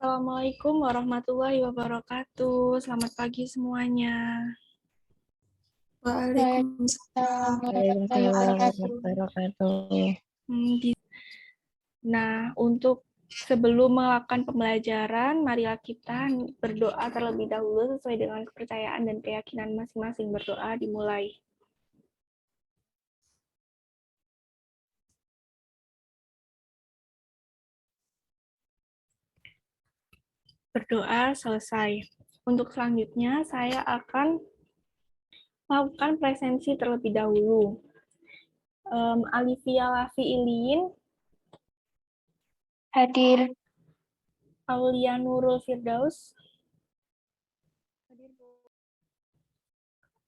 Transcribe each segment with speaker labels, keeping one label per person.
Speaker 1: Assalamualaikum warahmatullahi wabarakatuh. Selamat pagi semuanya.
Speaker 2: Waalaikumsalam warahmatullahi
Speaker 3: Waalaikumsalam
Speaker 2: wabarakatuh.
Speaker 3: warahmatullahi wabarakatuh.
Speaker 1: Nah, untuk sebelum melakukan pembelajaran, marilah kita berdoa terlebih dahulu sesuai dengan kepercayaan dan keyakinan masing-masing. Berdoa dimulai. Berdoa selesai. Untuk selanjutnya, saya akan melakukan presensi terlebih dahulu. Alivia Lafi Iliin,
Speaker 2: Hadir.
Speaker 1: Aulia Nurul Firdaus,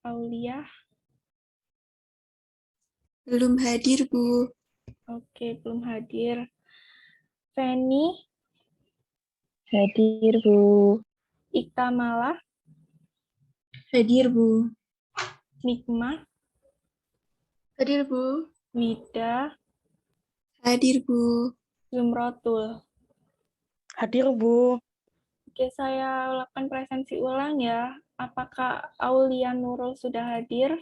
Speaker 1: Aulia,
Speaker 2: Belum hadir, Bu.
Speaker 1: oke, belum hadir. Feni,
Speaker 3: Hadir, Bu.
Speaker 1: Iktamala,
Speaker 2: Hadir, Bu.
Speaker 1: Nikma,
Speaker 2: Hadir, Bu.
Speaker 1: Wida,
Speaker 2: Hadir, Bu.
Speaker 1: Zumrotul.
Speaker 3: Hadir, Bu.
Speaker 1: Oke, saya lakukan presensi ulang ya. Apakah Aulia Nurul sudah hadir?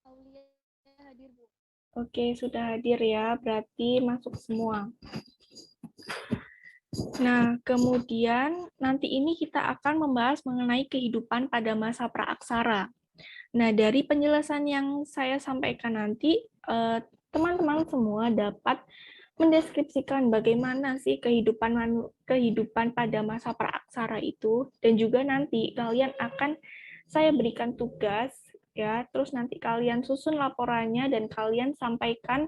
Speaker 2: Aulia hadir, Bu.
Speaker 1: Oke, sudah hadir ya. Berarti masuk semua. Nah, kemudian nanti ini kita akan membahas mengenai kehidupan pada masa praaksara. Nah, dari penjelasan yang saya sampaikan nanti, teman-teman semua dapat mendeskripsikan bagaimana sih kehidupan pada masa praaksara itu, dan juga nanti kalian akan saya berikan tugas ya, terus nanti kalian susun laporannya dan kalian sampaikan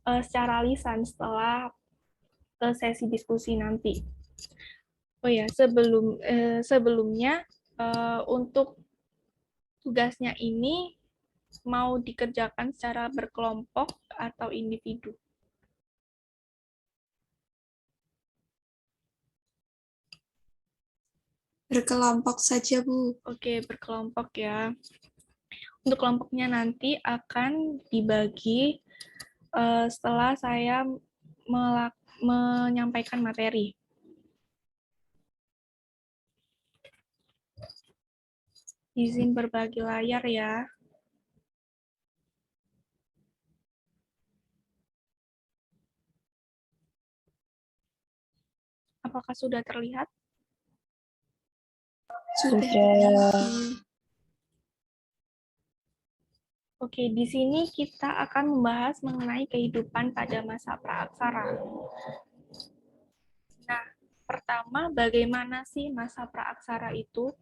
Speaker 1: secara lisan setelah sesi diskusi nanti. Oh ya, sebelumnya untuk tugasnya ini mau dikerjakan secara berkelompok atau individu?
Speaker 2: Berkelompok saja, Bu.
Speaker 1: Oke, berkelompok ya. Untuk kelompoknya nanti akan dibagi setelah saya menyampaikan materi. Izin berbagi layar ya. Apakah sudah terlihat?
Speaker 2: Sudah.
Speaker 1: Oke, di sini kita akan membahas mengenai kehidupan pada masa praaksara. Nah, pertama, bagaimana sih masa praaksara itu?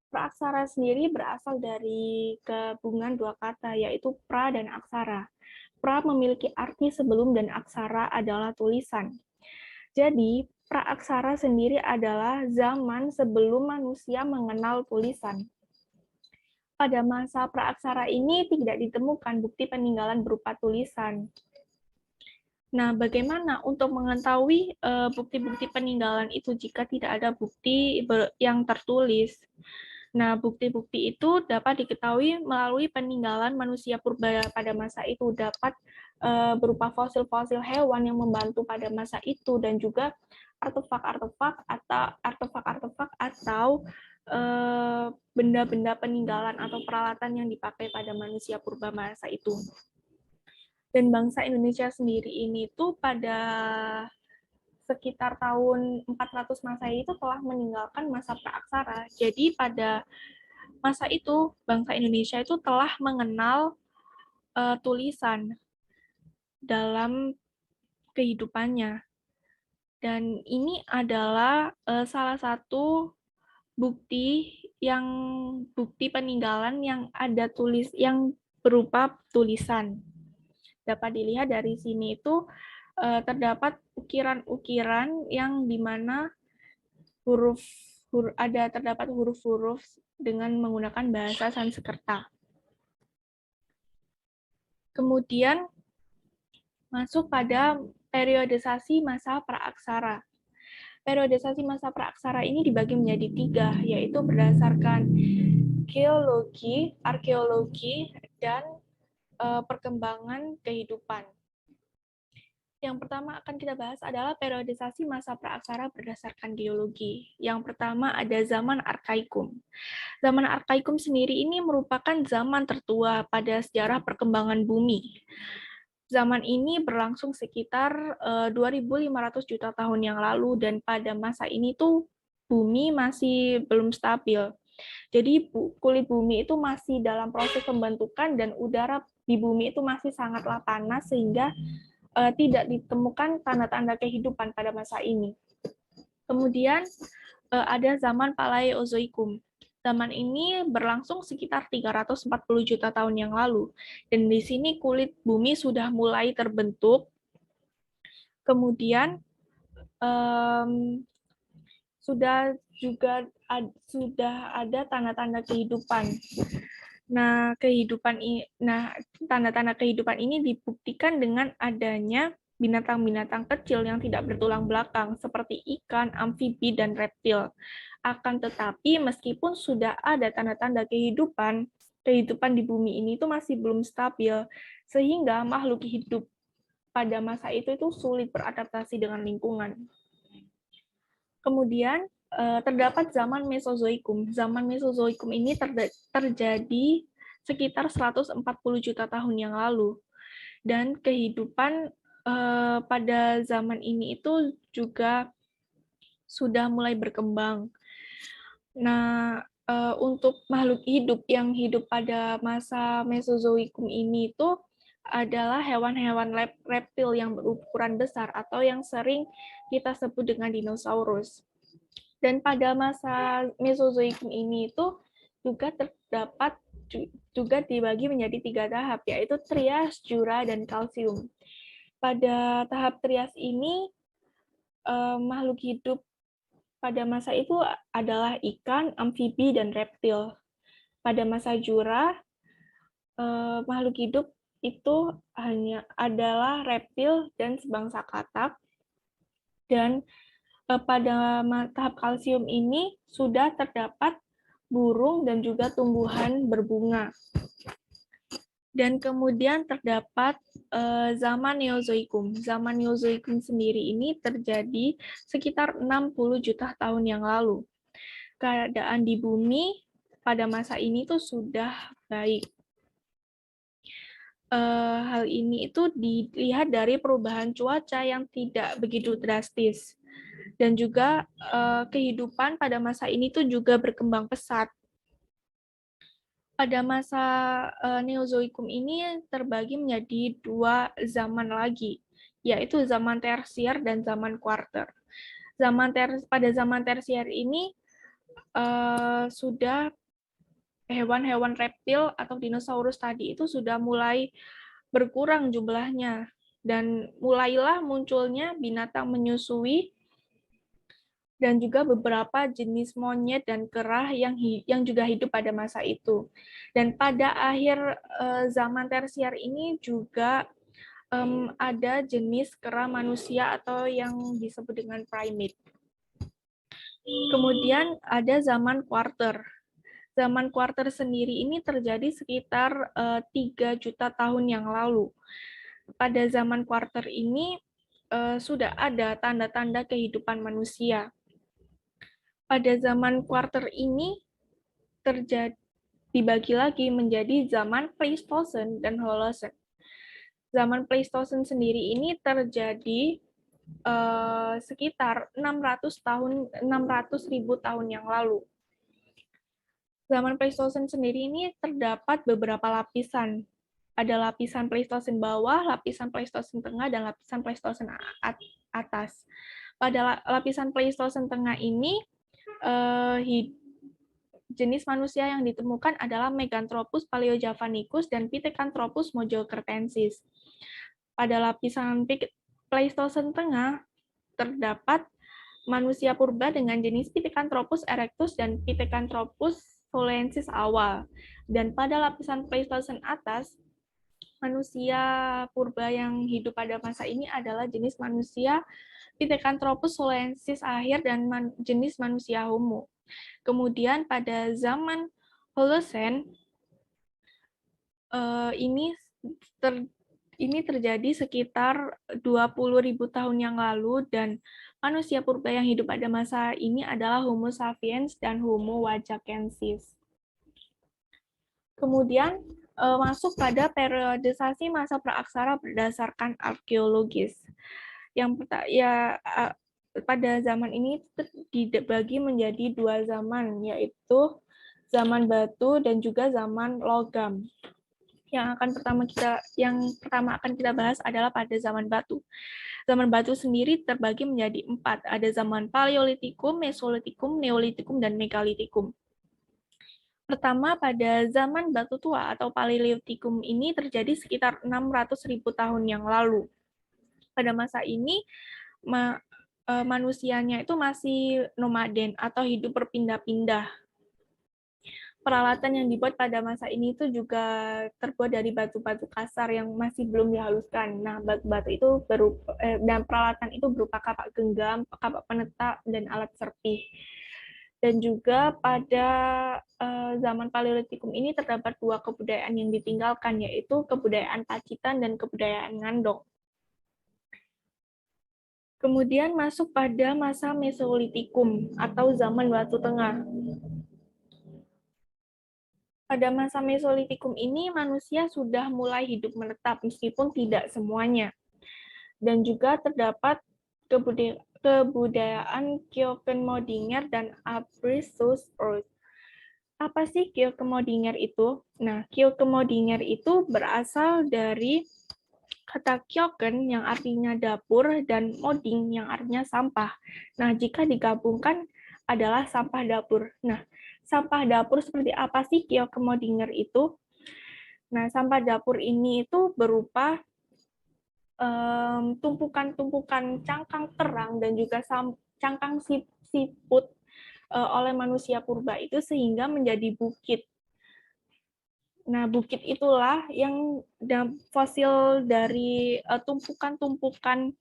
Speaker 1: Praaksara sendiri berasal dari gabungan dua kata, yaitu pra dan aksara. Pra memiliki arti sebelum dan aksara adalah tulisan. Jadi, praaksara sendiri adalah zaman sebelum manusia mengenal tulisan. Pada masa praaksara ini tidak ditemukan bukti peninggalan berupa tulisan. Nah, bagaimana untuk mengetahui bukti-bukti peninggalan itu jika tidak ada bukti yang tertulis? Nah, bukti-bukti itu dapat diketahui melalui peninggalan manusia purba pada masa itu, dapat berupa fosil-fosil hewan yang membantu pada masa itu, dan juga artefak-artefak atau benda-benda peninggalan atau peralatan yang dipakai pada manusia purba masa itu. Dan bangsa Indonesia sendiri ini tuh pada sekitar tahun 400 Masehi itu telah meninggalkan masa praaksara. Jadi pada masa itu bangsa Indonesia itu telah mengenal tulisan dalam kehidupannya. Dan ini adalah salah satu bukti peninggalan yang ada yang berupa tulisan. Dapat dilihat dari sini itu terdapat ukiran-ukiran yang dimana terdapat huruf-huruf dengan menggunakan bahasa Sanskerta. Kemudian masuk pada periodisasi masa praaksara. Periodisasi masa praaksara ini dibagi menjadi 3, yaitu berdasarkan geologi, arkeologi, dan perkembangan kehidupan. Yang pertama akan kita bahas adalah periodisasi masa praaksara berdasarkan geologi. Yang pertama ada zaman Arkaikum. Zaman Arkaikum sendiri ini merupakan zaman tertua pada sejarah perkembangan bumi. Zaman ini berlangsung sekitar 2.500 juta tahun yang lalu, dan pada masa ini tuh bumi masih belum stabil. Jadi kulit bumi itu masih dalam proses pembentukan dan udara di bumi itu masih sangatlah panas sehingga tidak ditemukan tanda-tanda kehidupan pada masa ini. Kemudian ada zaman Paleozoikum. Zaman ini berlangsung sekitar 340 juta tahun yang lalu. Dan di sini kulit bumi sudah mulai terbentuk. Kemudian sudah ada tanda-tanda kehidupan. Nah, tanda-tanda kehidupan ini dibuktikan dengan adanya binatang-binatang kecil yang tidak bertulang belakang, seperti ikan, amfibi, dan reptil. Akan tetapi, meskipun sudah ada tanda-tanda kehidupan di bumi ini itu masih belum stabil, sehingga makhluk hidup pada masa itu sulit beradaptasi dengan lingkungan. Kemudian, terdapat zaman Mesozoikum. Zaman Mesozoikum ini terjadi sekitar 140 juta tahun yang lalu. Dan kehidupan pada zaman ini itu juga sudah mulai berkembang. Nah, untuk makhluk hidup yang hidup pada masa Mesozoikum ini itu adalah hewan-hewan reptil yang berukuran besar atau yang sering kita sebut dengan dinosaurus. Dan pada masa Mesozoikum ini itu juga dibagi menjadi 3 tahap, yaitu Trias, Jura, dan Kalsium. Pada tahap Trias ini, makhluk hidup pada masa itu adalah ikan, amfibi, dan reptil. Pada masa Jura, makhluk hidup itu hanya adalah reptil dan sebangsa katak. Dan pada tahap kalsium ini sudah terdapat burung dan juga tumbuhan berbunga. Dan kemudian terdapat zaman Neozoikum. Zaman Neozoikum sendiri ini terjadi sekitar 60 juta tahun yang lalu. Keadaan di bumi pada masa ini tuh sudah baik. Hal ini itu dilihat dari perubahan cuaca yang tidak begitu drastis. Dan juga kehidupan pada masa ini tuh juga berkembang pesat. Pada masa Neozoikum ini terbagi menjadi 2 zaman lagi, yaitu zaman tersier dan zaman kuarter. Pada zaman tersier ini sudah hewan-hewan reptil atau dinosaurus tadi itu sudah mulai berkurang jumlahnya, dan mulailah munculnya binatang menyusui dan juga beberapa jenis monyet dan kera yang juga hidup pada masa itu. Dan pada akhir zaman tersier ini juga ada jenis kera manusia atau yang disebut dengan primate. Kemudian ada zaman kuarter. Zaman kuarter sendiri ini terjadi sekitar 3 juta tahun yang lalu. Pada zaman kuarter ini sudah ada tanda-tanda kehidupan manusia. Pada zaman kuarter ini dibagi lagi menjadi zaman Pleistocene dan Holocene. Zaman Pleistocene sendiri ini terjadi sekitar 600.000 tahun yang lalu. Zaman Pleistocene sendiri ini terdapat beberapa lapisan. Ada lapisan Pleistocene bawah, lapisan Pleistocene tengah, dan lapisan Pleistocene atas. Pada lapisan Pleistocene tengah ini, jenis manusia yang ditemukan adalah Meganthropus paleojavanicus dan Pithecanthropus mojokertensis. Pada lapisan Pleistocene tengah terdapat manusia purba dengan jenis Pithecanthropus erectus dan Pithecanthropus solensis awal. Dan pada lapisan Pleistocene atas, manusia purba yang hidup pada masa ini adalah jenis manusia Pithecanthropus solensis akhir dan jenis manusia Homo. Kemudian pada zaman Holocene ini ini terjadi sekitar 20.000 tahun yang lalu, dan manusia purba yang hidup pada masa ini adalah Homo sapiens dan Homo wajakensis. Kemudian masuk pada periodisasi masa praaksara berdasarkan arkeologis. Pada zaman ini dibagi menjadi 2 zaman, yaitu zaman batu dan juga zaman logam. Yang pertama akan kita bahas adalah pada zaman batu. Zaman batu sendiri terbagi menjadi 4. Ada zaman Paleolitikum, Mesolitikum, Neolitikum, dan Megalitikum. Pertama, pada zaman batu tua atau Paleolitikum ini terjadi sekitar 600.000 tahun yang lalu. Pada masa ini, manusianya itu masih nomaden atau hidup berpindah-pindah. Peralatan yang dibuat pada masa ini itu juga terbuat dari batu-batu kasar yang masih belum dihaluskan. Nah, batu-batu itu dan peralatan itu berupa kapak genggam, kapak penetak, dan alat serpih. Dan juga pada zaman Paleolitikum ini terdapat 2 kebudayaan yang ditinggalkan, yaitu kebudayaan Pacitan dan kebudayaan Ngandong. Kemudian masuk pada masa Mesolitikum atau zaman Batu Tengah. Pada masa Mesolitikum ini, manusia sudah mulai hidup menetap, meskipun tidak semuanya. Dan juga terdapat kebudayaan Keukenmodinger dan Abrisozoic. Apa sih Keukenmodinger itu? Nah, Keukenmodinger itu berasal dari kata kyoken yang artinya dapur dan moding yang artinya sampah. Nah, jika digabungkan adalah sampah dapur. Nah, sampah dapur seperti apa sih Keukenmodinger itu? Nah, sampah dapur ini itu berupa tumpukan-tumpukan cangkang kerang dan juga cangkang siput oleh manusia purba itu sehingga menjadi bukit. Nah, bukit itulah yang fosil dari tumpukan-tumpukan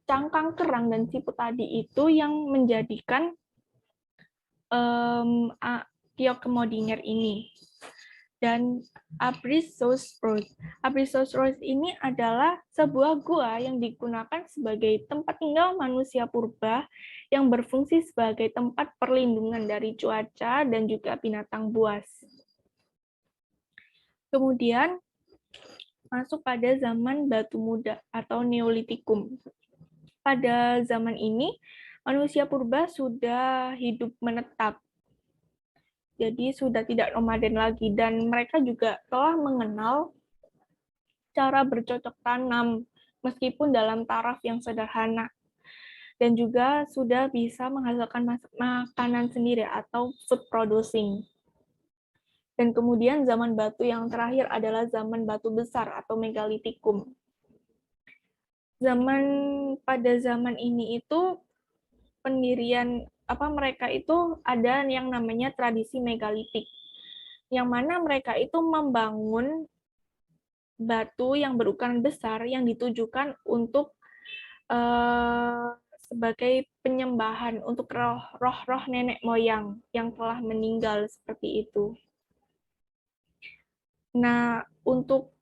Speaker 1: cangkang kerang dan siput tadi itu yang menjadikan Keukenmodinger ini. Dan Abrisozoic. Abrisozoic ini adalah sebuah gua yang digunakan sebagai tempat tinggal manusia purba yang berfungsi sebagai tempat perlindungan dari cuaca dan juga binatang buas. Kemudian masuk pada zaman batu muda atau Neolitikum. Pada zaman ini, manusia purba sudah hidup menetap. Jadi sudah tidak nomaden lagi, dan mereka juga telah mengenal cara bercocok tanam meskipun dalam taraf yang sederhana. Dan juga sudah bisa menghasilkan makanan sendiri atau food producing. Dan kemudian zaman batu yang terakhir adalah zaman batu besar atau Megalitikum. Pada zaman ini itu pendirian mereka itu ada yang namanya tradisi megalitik, yang mana mereka itu membangun batu yang berukuran besar yang ditujukan untuk sebagai penyembahan untuk roh-roh nenek moyang yang telah meninggal seperti itu. Nah, untuk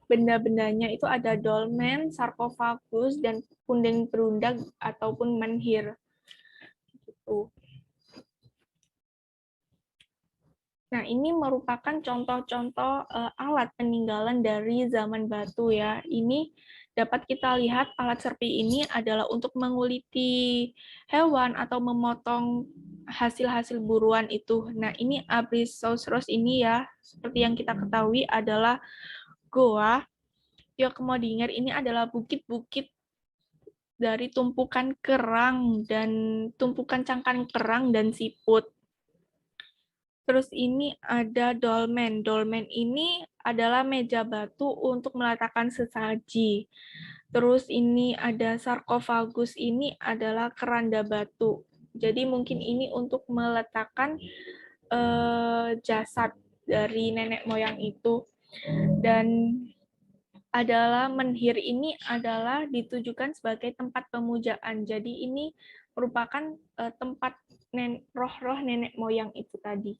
Speaker 1: benda-bendanya itu ada dolmen, sarkofagus, dan punden berundak ataupun menhir. Gitu. Nah, ini merupakan contoh-contoh alat peninggalan dari zaman batu ya. Ini dapat kita lihat alat serpi ini adalah untuk menguliti hewan atau memotong hasil-hasil buruan itu. Nah, ini Abrisosaurus ini ya, seperti yang kita ketahui adalah goa. Keukenmodinger ini adalah bukit-bukit dari tumpukan kerang dan tumpukan cangkang kerang dan siput. Terus ini ada dolmen. Dolmen ini adalah meja batu untuk meletakkan sesaji. Terus ini ada sarkofagus, ini adalah keranda batu. Jadi mungkin ini untuk meletakkan jasad dari nenek moyang itu. Dan adalah menhir ini adalah ditujukan sebagai tempat pemujaan. Jadi ini merupakan tempat roh-roh nenek moyang itu tadi.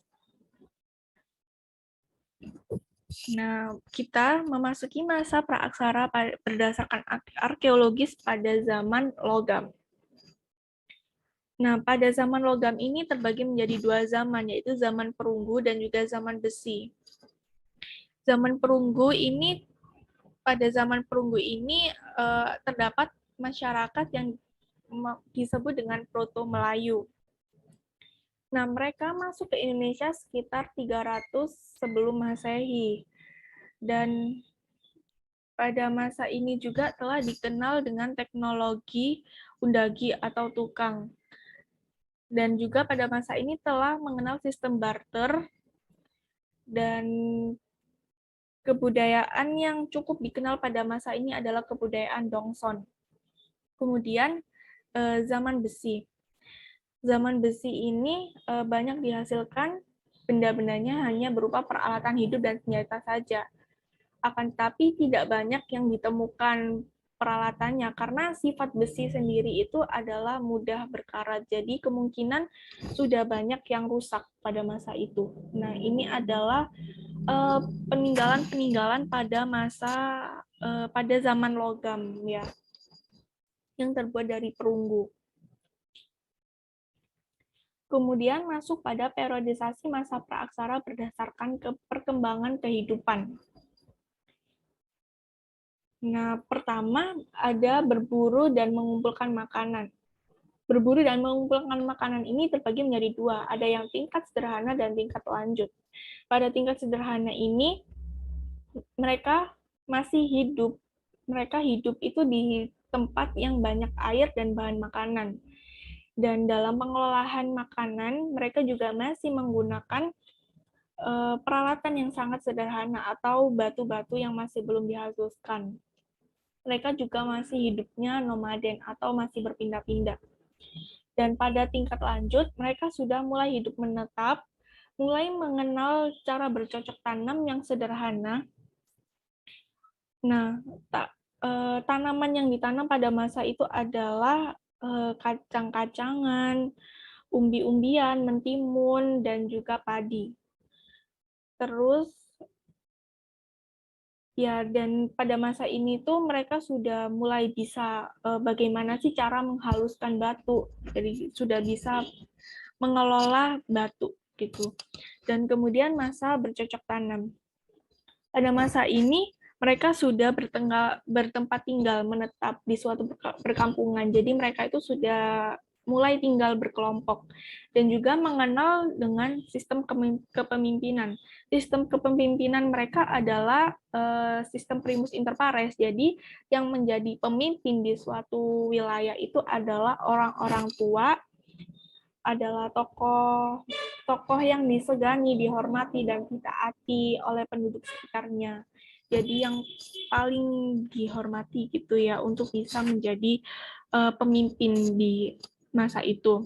Speaker 1: Nah, kita memasuki masa praaksara berdasarkan arkeologis pada zaman logam. Nah, pada zaman logam ini terbagi menjadi dua zaman, yaitu zaman perunggu dan juga zaman besi. Zaman perunggu ini, pada zaman perunggu ini terdapat masyarakat yang disebut dengan Proto Melayu. Nah, mereka masuk ke Indonesia sekitar 300 sebelum Masehi. Dan pada masa ini juga telah dikenal dengan teknologi undagi atau tukang. Dan juga pada masa ini telah mengenal sistem barter dan kebudayaan yang cukup dikenal pada masa ini adalah kebudayaan Dongson. Kemudian zaman besi. Zaman besi ini banyak dihasilkan benda-bendanya hanya berupa peralatan hidup dan senjata saja. Akan tetapi tidak banyak yang ditemukan peralatannya karena sifat besi sendiri itu adalah mudah berkarat. Jadi kemungkinan sudah banyak yang rusak pada masa itu. Nah, ini adalah peninggalan-peninggalan pada pada zaman logam ya, yang terbuat dari perunggu. Kemudian masuk pada periodisasi masa praaksara berdasarkan perkembangan kehidupan. Nah, pertama ada berburu dan mengumpulkan makanan. Berburu dan mengumpulkan makanan ini terbagi menjadi dua. Ada yang tingkat sederhana dan tingkat lanjut. Pada tingkat sederhana ini, mereka masih hidup. Mereka hidup itu di tempat yang banyak air dan bahan makanan. Dan dalam pengolahan makanan, mereka juga masih menggunakan peralatan yang sangat sederhana atau batu-batu yang masih belum dihaluskan. Mereka juga masih hidupnya nomaden atau masih berpindah-pindah. Dan pada tingkat lanjut, mereka sudah mulai hidup menetap, mulai mengenal cara bercocok tanam yang sederhana. Nah, tanaman yang ditanam pada masa itu adalah kacang-kacangan, umbi-umbian, mentimun, dan juga padi. Terus, ya, dan pada masa ini tuh mereka sudah mulai bisa bagaimana sih cara menghaluskan batu. Jadi sudah bisa mengelola batu gitu. Dan kemudian masa bercocok tanam. Pada masa ini mereka sudah bertempat tinggal, menetap di suatu perkampungan. Jadi mereka itu sudah mulai tinggal berkelompok dan juga mengenal dengan sistem kepemimpinan. Sistem kepemimpinan mereka adalah sistem primus inter pares. Jadi yang menjadi pemimpin di suatu wilayah itu adalah orang-orang tua, adalah tokoh yang disegani, dihormati dan ditaati oleh penduduk sekitarnya. Jadi yang paling dihormati gitu ya untuk bisa menjadi pemimpin di masa itu.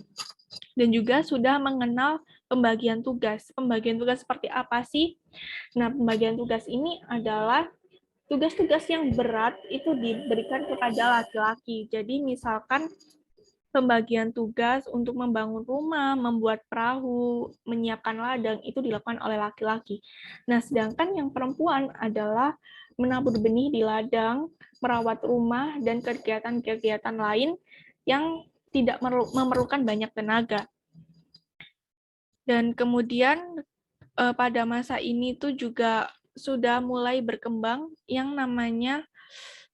Speaker 1: Dan juga sudah mengenal pembagian tugas. Pembagian tugas seperti apa sih? Nah, pembagian tugas ini adalah tugas-tugas yang berat itu diberikan kepada laki-laki. Jadi misalkan pembagian tugas untuk membangun rumah, membuat perahu, menyiapkan ladang, itu dilakukan oleh laki-laki. Nah, sedangkan yang perempuan adalah menabur benih di ladang, merawat rumah, dan kegiatan-kegiatan lain yang tidak memerlukan banyak tenaga. Dan kemudian pada masa ini tuh juga sudah mulai berkembang yang namanya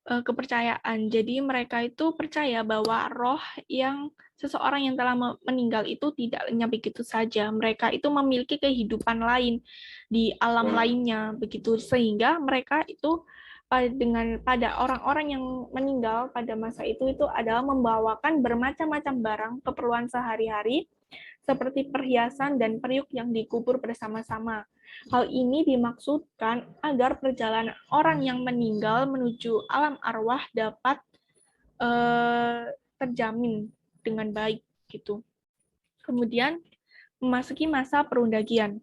Speaker 1: kepercayaan. Jadi mereka itu percaya bahwa roh yang seseorang yang telah meninggal itu tidak lenyap begitu saja. Mereka itu memiliki kehidupan lain di alam lainnya begitu, sehingga mereka itu pada orang-orang yang meninggal pada masa itu adalah membawakan bermacam-macam barang keperluan sehari-hari seperti perhiasan dan periuk yang dikubur bersama-sama. Hal ini dimaksudkan agar perjalanan orang yang meninggal menuju alam arwah dapat terjamin dengan baik gitu. Kemudian memasuki masa perundagian.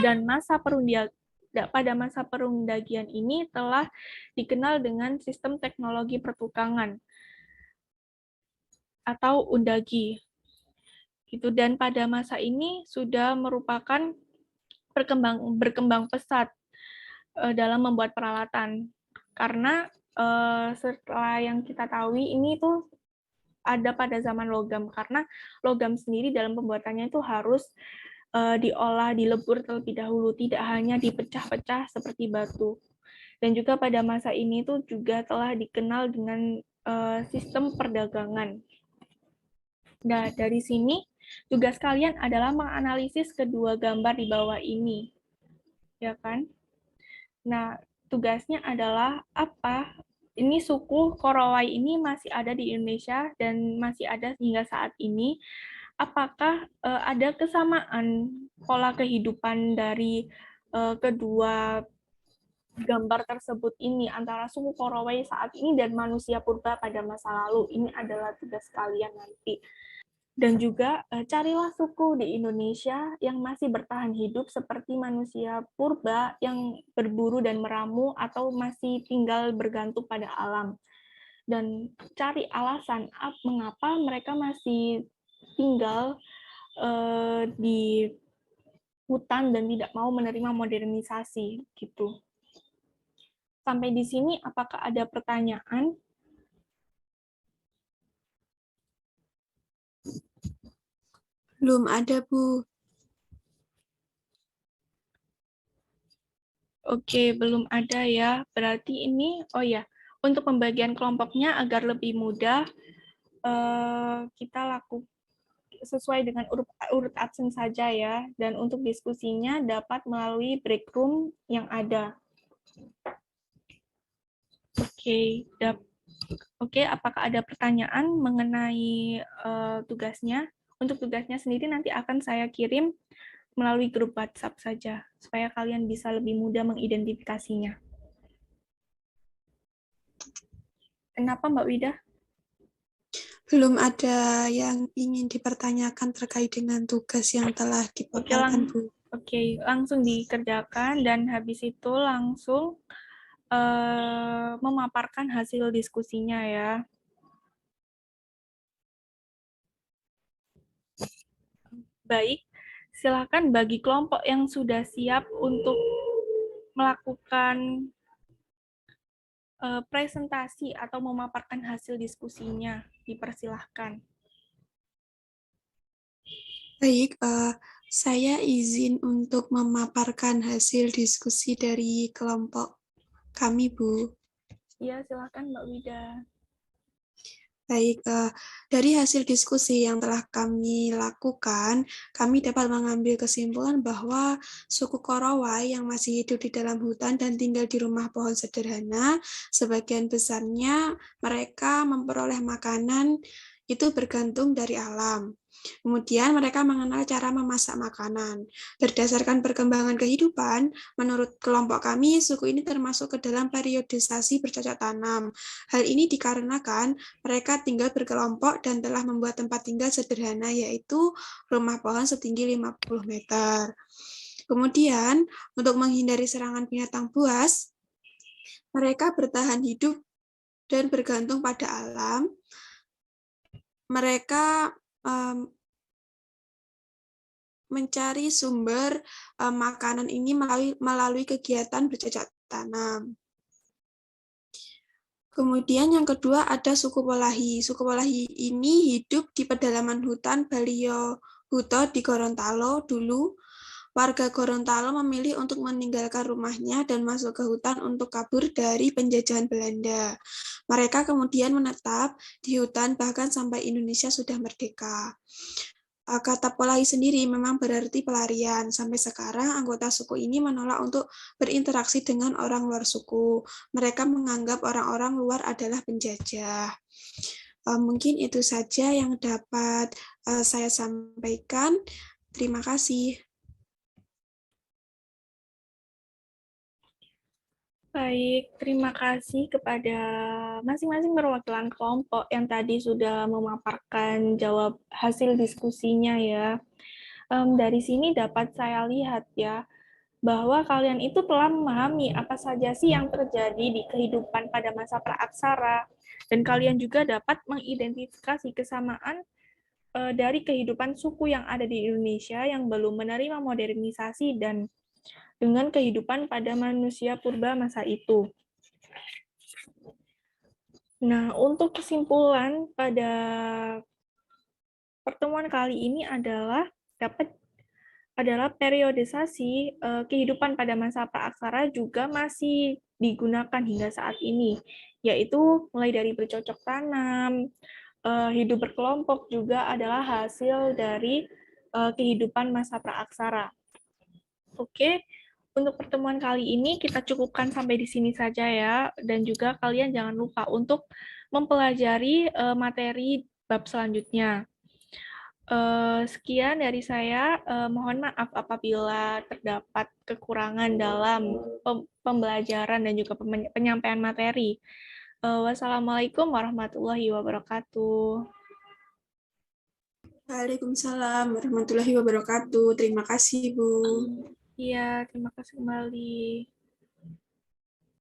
Speaker 1: Dan pada masa perundagian ini telah dikenal dengan sistem teknologi pertukangan atau undagi. Gitu. Dan pada masa ini sudah merupakan berkembang pesat dalam membuat peralatan. Karena setelah yang kita tahu ini tuh ada pada zaman logam, karena logam sendiri dalam pembuatannya itu harus diolah, dilebur terlebih dahulu, tidak hanya dipecah-pecah seperti batu. Dan juga pada masa ini tuh juga telah dikenal dengan sistem perdagangan. Nah, dari sini tugas kalian adalah menganalisis kedua gambar di bawah ini. Ya kan? Nah, tugasnya adalah apa? Ini suku Korowai ini masih ada di Indonesia dan masih ada hingga saat ini. Apakah ada kesamaan pola kehidupan dari kedua gambar tersebut ini antara suku Korowai saat ini dan manusia purba pada masa lalu? Ini adalah tugas kalian nanti. Dan juga carilah suku di Indonesia yang masih bertahan hidup seperti manusia purba yang berburu dan meramu atau masih tinggal bergantung pada alam. Dan cari alasan mengapa mereka masih tinggal di hutan dan tidak mau menerima modernisasi gitu. Sampai di sini apakah ada pertanyaan?
Speaker 2: Belum ada, Bu.
Speaker 1: Oke, belum ada ya. Berarti ini, oh ya, untuk pembagian kelompoknya agar lebih mudah, kita lakukan sesuai dengan urut absen saja ya. Dan untuk diskusinya dapat melalui break room yang ada. Oke, Oke, apakah ada pertanyaan mengenai tugasnya? Untuk tugasnya sendiri nanti akan saya kirim melalui grup WhatsApp saja, supaya kalian bisa lebih mudah mengidentifikasinya. Kenapa Mbak Wida?
Speaker 2: Belum ada yang ingin dipertanyakan terkait dengan tugas yang telah dipaparkan, Bu.
Speaker 1: Oke, langsung dikerjakan dan habis itu langsung memaparkan hasil diskusinya ya. Baik, silakan bagi kelompok yang sudah siap untuk melakukan presentasi atau memaparkan hasil diskusinya, dipersilahkan.
Speaker 2: Baik, saya izin untuk memaparkan hasil diskusi dari kelompok kami, Bu.
Speaker 1: Iya, silakan Mbak Wida.
Speaker 2: Baik, dari hasil diskusi yang telah kami lakukan, kami dapat mengambil kesimpulan bahwa suku Korowai yang masih hidup di dalam hutan dan tinggal di rumah pohon sederhana, sebagian besarnya mereka memperoleh makanan itu bergantung dari alam. Kemudian mereka mengenal cara memasak makanan. Berdasarkan perkembangan kehidupan, menurut kelompok kami, suku ini termasuk ke dalam periodisasi bercocok tanam. Hal ini dikarenakan mereka tinggal berkelompok dan telah membuat tempat tinggal sederhana, yaitu rumah pohon setinggi 50 meter. Kemudian, untuk menghindari serangan binatang buas, mereka bertahan hidup dan bergantung pada alam. Mereka mencari sumber makanan ini melalui kegiatan bercocok tanam. Kemudian yang kedua ada suku Polahi. Suku Polahi ini hidup di pedalaman hutan Balio Huto di Gorontalo dulu. Warga Gorontalo memilih untuk meninggalkan rumahnya dan masuk ke hutan untuk kabur dari penjajahan Belanda. Mereka kemudian menetap di hutan bahkan sampai Indonesia sudah merdeka. Kata Polahi sendiri memang berarti pelarian. Sampai sekarang anggota suku ini menolak untuk berinteraksi dengan orang luar suku. Mereka menganggap orang-orang luar adalah penjajah. Mungkin itu saja yang dapat saya sampaikan. Terima kasih.
Speaker 1: Baik, terima kasih kepada masing-masing perwakilan kelompok yang tadi sudah memaparkan jawab hasil diskusinya ya. Dari sini dapat saya lihat ya, bahwa kalian itu telah memahami apa saja sih yang terjadi di kehidupan pada masa praaksara, dan kalian juga dapat mengidentifikasi kesamaan dari kehidupan suku yang ada di Indonesia yang belum menerima modernisasi dan dengan kehidupan pada manusia purba masa itu. Nah, untuk kesimpulan pada pertemuan kali ini adalah periodisasi kehidupan pada masa praaksara juga masih digunakan hingga saat ini, yaitu mulai dari bercocok tanam, hidup berkelompok juga adalah hasil dari kehidupan masa praaksara. Oke, untuk pertemuan kali ini kita cukupkan sampai di sini saja ya, dan juga kalian jangan lupa untuk mempelajari materi bab selanjutnya. Sekian dari saya, mohon maaf apabila terdapat kekurangan dalam pembelajaran dan juga penyampaian materi. Wassalamualaikum warahmatullahi wabarakatuh.
Speaker 2: Waalaikumsalam warahmatullahi wabarakatuh. Terima kasih, Bu.
Speaker 1: Iya, terima kasih kembali.